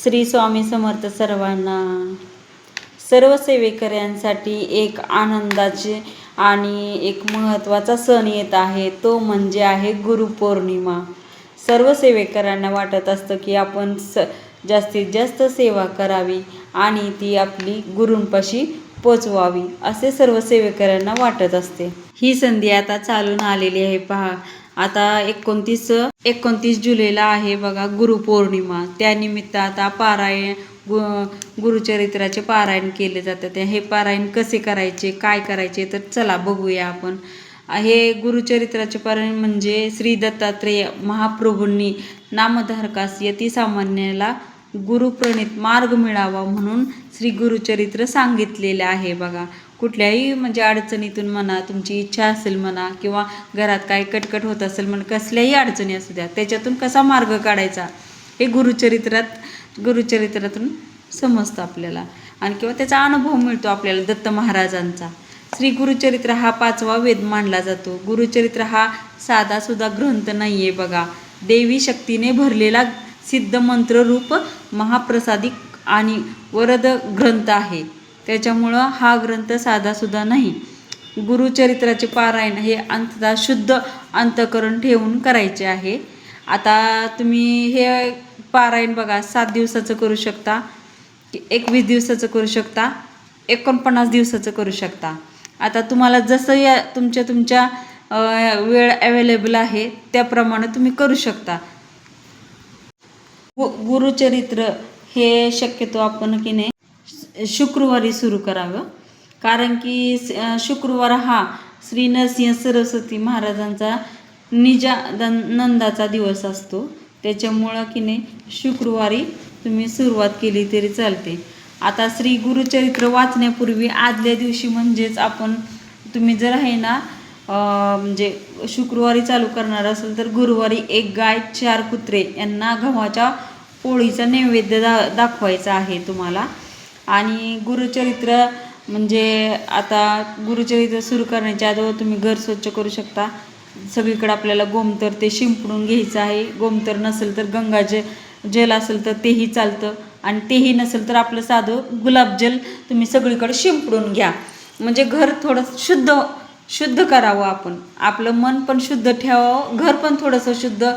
श्री स्वामी समर्थ सर्वांना. सर्व सेवेकऱ्यांसाठी एक आनंदाचे आणि एक महत्त्वाचा सण येत आहे, तो म्हणजे आहे गुरुपौर्णिमा. सर्व सेवेकऱ्यांना वाटत असतं की आपण जास्तीत जास्त सेवा करावी आणि ती आपली गुरूंपाशी पोचवावी, असे सर्व सेवेकऱ्यांना वाटत असते. ही संधी आता चालून आलेली आहे. पहा, आता 29 जुलैला आहे बघा गुरुपौर्णिमा. त्यानिमित्त आता गुरुचरित्राचे पारायण केले जातात. हे पारायण कसे करायचे, काय करायचे, तर चला बघूया आपण. हे गुरुचरित्राचे पारायण म्हणजे श्री दत्तात्रेय महाप्रभूंनी नामधारकास यतिसामान्याला गुरुप्रणित मार्ग मिळावा म्हणून श्री गुरुचरित्र सांगितलेले आहे बघा. कुठल्याही म्हणजे अडचणीतून म्हणा, तुमची इच्छा असेल म्हणा, किंवा घरात काय कटकट होत असेल म्हणा, कसल्याही अडचणी असू द्या, त्याच्यातून कसा मार्ग काढायचा हे गुरुचरित्रातून समजतं आपल्याला, आणि किंवा त्याचा अनुभव मिळतो आपल्याला दत्त महाराजांचा. श्री गुरुचरित्र हा 5वा वेद मानला जातो. गुरुचरित्र हा साधासुद्धा ग्रंथ नाही आहे बघा. देवी शक्तीने भरलेला सिद्ध मंत्ररूप महाप्रसादिक आणि वरद ग्रंथ आहे. त्याच्यामुळं हा ग्रंथ साधासुद्धा नाही. गुरुचरित्राचे पारायण हे अंततः शुद्ध अंतःकरण ठेवून करायचे आहे. आता तुम्ही हे पारायण बघा 7 दिवसाचं करू शकता, 21 दिवसाचं करू शकता, 49 दिवसाचं करू शकता. आता तुम्हाला जसं या तुमच्या वेळ अवेलेबल आहे त्याप्रमाणे तुम्ही करू शकता. गुरुचरित्र हे शक्यतो आपण की नाही शुक्रवारी सुरू करावं, कारण की शुक्रवार हा श्री नरसिंह सरस्वती महाराजांचा निजानंदाचा दिवस असतो. त्याच्यामुळं की नाही शुक्रवारी तुम्ही सुरुवात केली तरी चालते. आता श्री गुरुचरित्र वाचण्यापूर्वी आदल्या दिवशी म्हणजेच तुम्ही जर आहे ना म्हणजे शुक्रवारी चालू करणार असेल तर गुरुवारी 1 गाय 4 कुत्रे यांना गव्हाच्या पोळीचा नैवेद्य दाखवायचा आहे तुम्हाला. आणि गुरुचरित्र म्हणजे आता गुरुचरित्र सुरू करण्याच्या अगोदर तुम्ही घर स्वच्छ करू शकता. सगळीकडे आपल्याला गोमूत्र ते शिंपडून घ्यायचं आहे. गोमूत्र नसेल तर गंगाजल असेल तर तेही चालतं, आणि तेही नसेल तर आपलं साधं गुलाबजल तुम्ही सगळीकडे शिंपडून घ्या. म्हणजे घर थोडं शुद्ध करावं. आपलं मन पण शुद्ध ठेवावं, घर पण थोडंसं शुद्ध,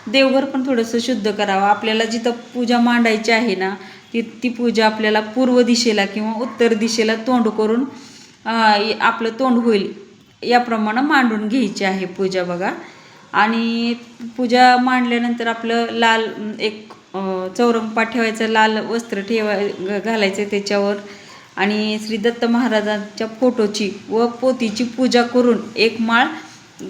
देवघर पण थोडंसं शुद्ध करावं. आपल्याला जिथं पूजा मांडायची आहे ना ती पूजा आपल्याला पूर्व दिशेला किंवा उत्तर दिशेला तोंड करून आपलं तोंड होईल याप्रमाणे मांडून घ्यायची आहे पूजा बघा. आणि पूजा मांडल्यानंतर आपलं लाल एक चौरंगपाट ठेवायचं, लाल वस्त्र घालायचं त्याच्यावर, आणि श्री दत्त महाराजांच्या फोटोची व पोथीची पूजा करून 1 माळ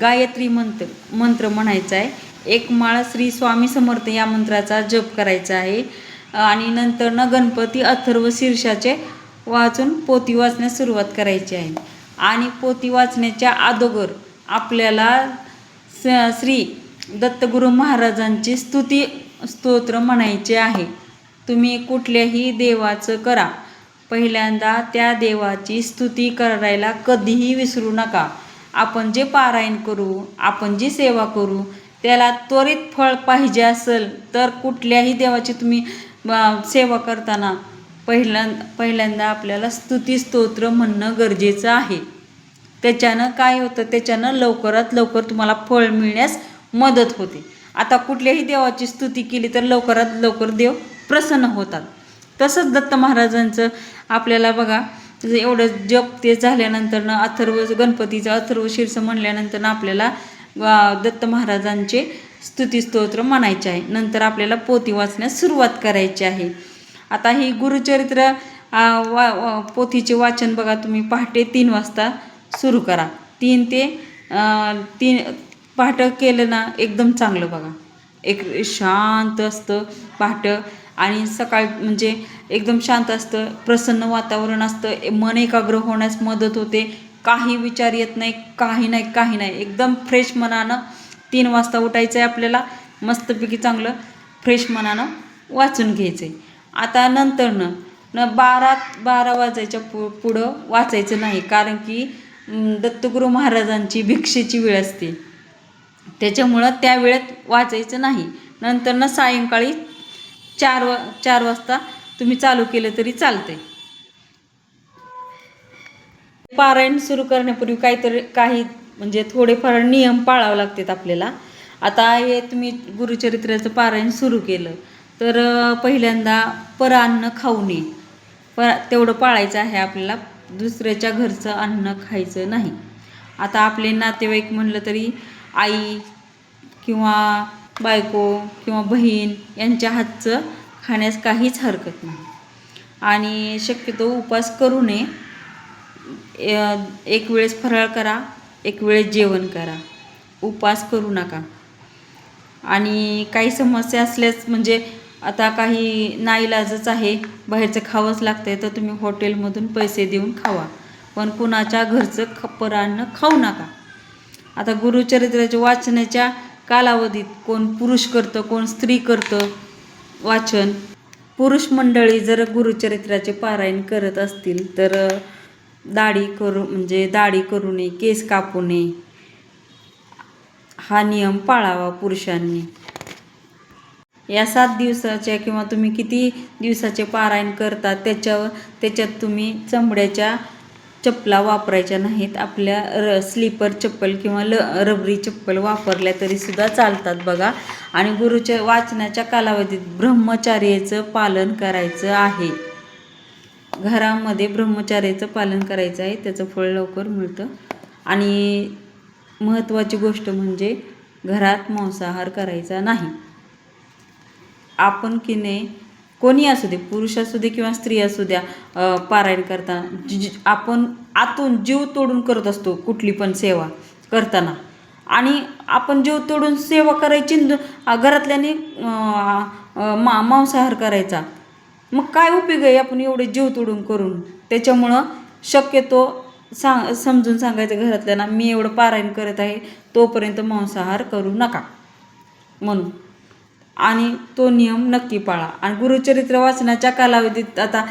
गायत्री मंत्र म्हणायचा आहे. 1 माळ श्री स्वामी समर्थ या मंत्राचा जप करायचा आहे. आणि नंतर गणपती अथर्व शीर्षाचे वाचून पोथी वाचण्यास सुरुवात करायची आहे. आणि पोथी वाचण्याच्या अगोदर आपल्याला श्री दत्तगुरू महाराजांची स्तोत्र म्हणायचे आहे. तुम्ही कुठल्याही देवाचं करा, पहिल्यांदा त्या देवाची स्तुती करायला कधीही विसरू नका. आपण जे पारायण करू, आपण जी सेवा करू, त्याला त्वरित फळ पाहिजे असेल तर कुठल्याही देवाची तुम्ही सेवा करताना पहिल्यांदा आपल्याला स्तोत्र म्हणणं गरजेचं आहे. त्याच्यानं काय होतं, त्याच्यानं लवकरात लवकर तुम्हाला फळ मिळण्यास मदत होते. आता कुठल्याही देवाची स्तुती केली तर लवकरात लवकर देव प्रसन्न होतात. तसंच दत्त महाराजांचं आपल्याला बघा, एवढं जप ते झाल्यानंतर गणपतीचं अथर्व शीर्ष म्हणल्यानंतर आपल्याला दत्त महाराजांचे स्तुती म्हणायचे आहे. नंतर आपल्याला पोथी वाचण्यास सुरुवात करायची आहे. आता ही गुरुचरित्र पोथीचे वाचन बघा तुम्ही पहाटे 3 वाजता सुरू करा. 3 ते 3 पहाटे केलं ना एकदम चांगलं बघा. एक शांत असतं पहाटे, आणि सकाळ म्हणजे एकदम शांत असतं, प्रसन्न वातावरण असतं, मन एकाग्र होण्यास मदत होते, काही विचार येत नाही, काही नाही. एकदम फ्रेश मनानं 3 वाजता उठायचं आहे आपल्याला, मस्तपैकी चांगलं फ्रेश मनानं वाचून घ्यायचं आहे. आता नंतर 12 वाजायच्या पुढं वाचायचं नाही, कारण की दत्तगुरू महाराजांची भिक्षेची वेळ असते. त्याच्यामुळं त्या वेळेत वाचायचं नाही. नंतर सायंकाळी 4 वाजता तुम्ही चालू केलं तरी चालतंय. पारायण सुरू करण्यापूर्वी काही म्हणजे थोडेफार नियम पाळावे लागतात आपल्याला. आता हे तुम्ही गुरुचरित्राचं पारायण सुरू केलं तर पहिल्यांदा परान्न खाऊ नये. तेवढं पाळायचं आहे आपल्याला. दुसऱ्याच्या घरचं अन्न खायचं नाही. आता आपले नातेवाईक म्हणलं तरी आई किंवा बायको किंवा बहीण यांच्या हातचं खाण्यास काहीच हरकत नाही. आणि शक्यतो उपवास करू नये. एक वेळेस फराळ करा, एक वेळेस जेवण करा, उपवास करू नका. आणि काही समस्या असल्यास म्हणजे आता काही नाईलाजच आहे, बाहेरचं खावंच लागतंय, तर तुम्ही हॉटेलमधून पैसे देऊन खावा, पण कुणाच्या घरचं परान्न खाऊ नका. आता गुरुचरित्राच्या वाचनाच्या कालावधीत कोण पुरुष करतं, कोण स्त्री करतं वाचन. पुरुष मंडळी जर गुरुचरित्राचे पारायण करत असतील तर दाढी करू नये, केस कापू नये, हा नियम पाळावा पुरुषांनी. या 7 दिवसाच्या किंवा तुम्ही किती दिवसाचे पारायण करता त्याच्यात तुम्ही चमड्याच्या चपला वापरायच्या नाहीत. आपल्या स्लीपर चप्पल किंवा रबरी चप्पल वापरल्या तरी सुद्धा चालतात बघा. आणि गुरुच्या वाचनाच्या कालावधीत ब्रह्मचार्याचं पालन करायचं आहे. घरामध्ये ब्रह्मचार्याचं पालन करायचं आहे, त्याचं फळ लवकर मिळतं. आणि महत्त्वाची गोष्ट म्हणजे घरात मांसाहार करायचा नाही. आपण की नाही, कोणी असू दे, पुरुष असू दे किंवा स्त्री असू द्या, पारायण करताना आपण आतून जीव तोडून करत असतो कुठली पण सेवा करताना. आणि आपण जीव तोडून सेवा करायची, घरातल्याने मांसाहार करायचा, मग काय उपयोग आहे आपण एवढे जीव तोडून करून. त्याच्यामुळं शक्यतो समजून सांगायचं घरातल्यांना, मी एवढं पारायण करत आहे तोपर्यंत मांसाहार करू नका म्हणून. आणि तो नियम नक्की पाळा. आणि गुरुचरित्र वाचनाच्या कालावधीत आता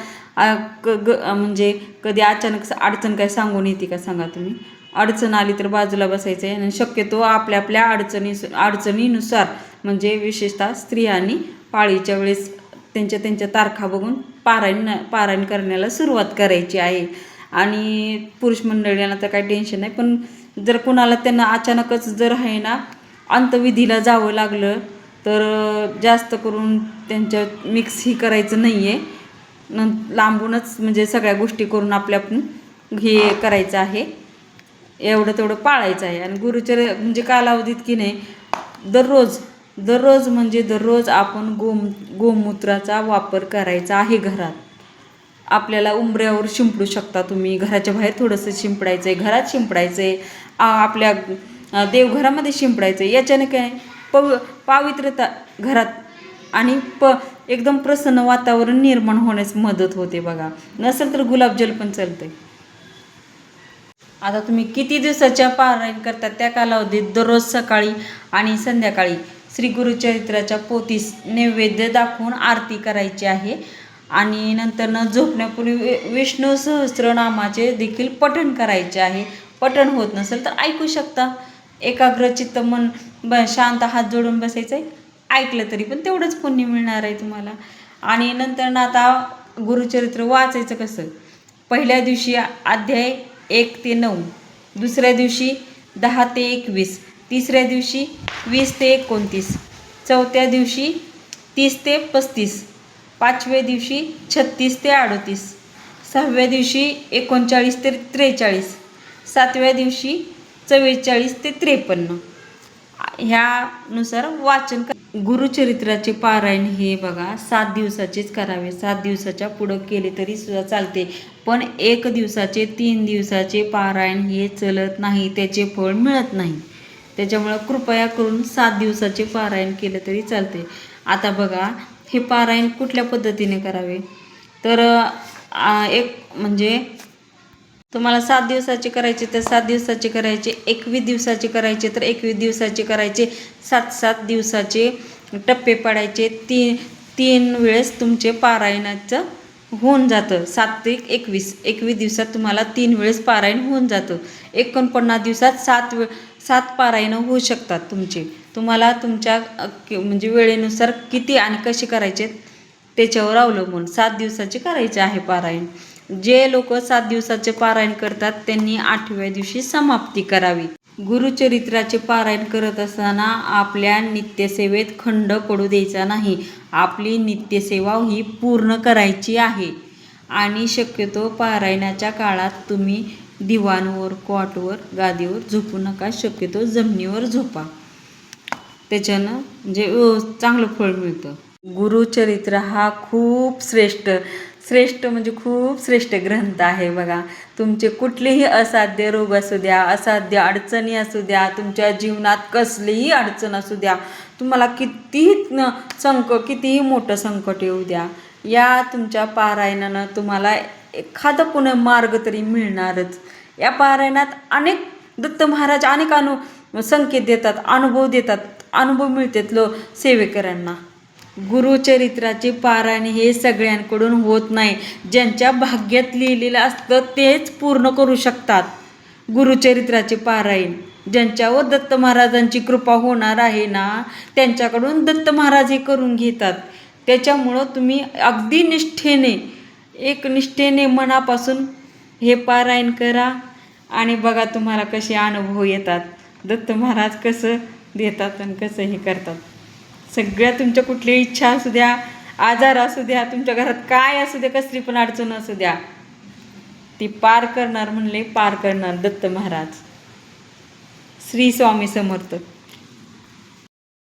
म्हणजे कधी अचानक अडचण काय सांगून येते का सांगा तुम्ही. अडचण आली तर बाजूला बसायचं आहे. आणि शक्यतो आपल्या अडचणीनुसार म्हणजे विशेषतः स्त्रियांनी पाळीच्या वेळेस त्यांच्या तारखा बघून पारायण करण्याला सुरुवात करायची आहे. आणि पुरुष मंडळींना तर काही टेन्शन नाही, पण जर कुणाला त्यांना अचानकच जर आहे ना अंतविधीला जावं लागलं तर जास्त करून त्यांच्या मिक्सही करायचं नाही आहे. लांबूनच म्हणजे सगळ्या गोष्टी करून आपण हे करायचं आहे, एवढं तेवढं पाळायचं आहे. आणि म्हणजे कालावधीत की नाही दररोज आपण गोमूत्राचा वापर करायचा आहे घरात. आपल्याला उंबऱ्यावर शिंपडू शकता तुम्ही, घराच्या बाहेर थोडंसं शिंपडायचं आहे, घरात शिंपडायचं आहे, आपल्या देवघरामध्ये शिंपडायचं आहे. याच्याने काय पावित्रता घरात आणि एकदम प्रसन्न वातावरण निर्माण होण्यास मदत होते बघा. नसेल तर गुलाबजल पण चालतंय. आता तुम्ही किती दिवसाच्या पारायण करतात त्या कालावधीत दररोज सकाळी आणि संध्याकाळी श्री गुरुचरित्राच्या पोथीस नैवेद्य दाखवून आरती करायची आहे. आणि नंतर झोपण्यापूर्वी विष्णू सहस्त्रनामाचे देखील पठण करायचे आहे. पठण होत नसेल तर ऐकू शकता. एकाग्रचित्त मन शांत हात जोडून बसायचं आहे, ऐकलं तरी पण तेवढंच पुण्य मिळणार आहे तुम्हाला. आणि नंतर आता गुरुचरित्र वाचायचं कसं. पहिल्या दिवशी अध्याय 1 ते 9, दुसऱ्या दिवशी 10 ते 21, तिसऱ्या दिवशी 20 ते 29, चौथ्या दिवशी 30 ते 35, पाचव्या दिवशी 36 ते 38, सहाव्या दिवशी 39 ते 43, सातव्या दिवशी 44 ते 53. ह्यानुसार वाचन. गुरुचरित्राचे पारायण हे बघा 7 दिवसाचेच करावे. 7 दिवसाच्या पुढं केले तरी सुद्धा चालते, पण 1 दिवसाचे 3 दिवसाचे पारायण हे चलत नाही, त्याचे फळ मिळत नाही. त्याच्यामुळं कृपया करून 7 दिवसाचे पारायण केलं तरी चालते. आता बघा हे पारायण कुठल्या पद्धतीने करावे तर म्हणजे तुम्हाला 7 दिवसाचे करायचे तर 7 दिवसाचे करायचे, 21 दिवसाचे करायचे तर 21 दिवसाचे करायचे, 7 दिवसाचे टप्पे पाडायचे. 3 वेळेस तुमचे पारायणाचं होऊन जातं. 7 ते 21 दिवसात तुम्हाला 3 वेळेस पारायण होऊन जातं. 49 दिवसात 7 पारायणं होऊ शकतात तुमचे. तुम्हाला तुमच्या म्हणजे वेळेनुसार किती आणि कसे करायचे त्याच्यावर अवलंबून 7 दिवसाचे करायचे आहे पारायण. जे लोक 7 दिवसाचे पारायण करतात त्यांनी 8व्या दिवशी समाप्ती करावी. गुरुचरित्राचे पारायण करत असताना आपल्या नित्यसेवेत खंड पडू द्यायचा नाही. आपली नित्यसेवा ही पूर्ण करायची आहे. आणि शक्यतो पारायणाच्या काळात तुम्ही दिवाणवर, कॉटवर, गादीवर झोपू नका. शक्यतो जमिनीवर झोपा. त्याच्यानं म्हणजे चांगलं फळ मिळतं. गुरुचरित्र हा खूप श्रेष्ठ म्हणजे खूप श्रेष्ठ ग्रंथ आहे बघा. तुमचे कुठलेही असाध्य रोग असू द्या, असाध्य अडचणी असू द्या, तुमच्या जीवनात कसलीही अडचण असू द्या, तुम्हाला कितीही मोठं संकट येऊ द्या, या तुमच्या पारायणानं तुम्हाला एखादा पुन्हा मार्ग तरी मिळणारच. या पारायणात दत्त महाराज अनेक संकेत देतात, अनुभव मिळतात सेवेकरांना. गुरुचरित्राचे पारायण हे सगळ्यांकडून होत नाही. ज्यांच्या भाग्यात लिहिलेलं असतं तेच पूर्ण करू शकतात गुरुचरित्राचे पारायण. ज्यांच्यावर दत्त महाराजांची कृपा होणार आहे ना, त्यांच्याकडून दत्त महाराज हे करून घेतात. त्याच्यामुळं तुम्ही अगदी निष्ठेने मनापासून हे पारायण करा आणि बघा तुम्हाला कसे अनुभव येतात. दत्त महाराज कसं देतात आणि कसं हे करतात. सगळ्या तुमच्या कुठलीही इच्छा असू द्या, आजार असू द्या, तुमच्या घरात काय असू द्या, कसली पण अडचण असू द्या, ती पार करणार म्हणले पार करणार दत्त महाराज. श्री स्वामी समर्थ.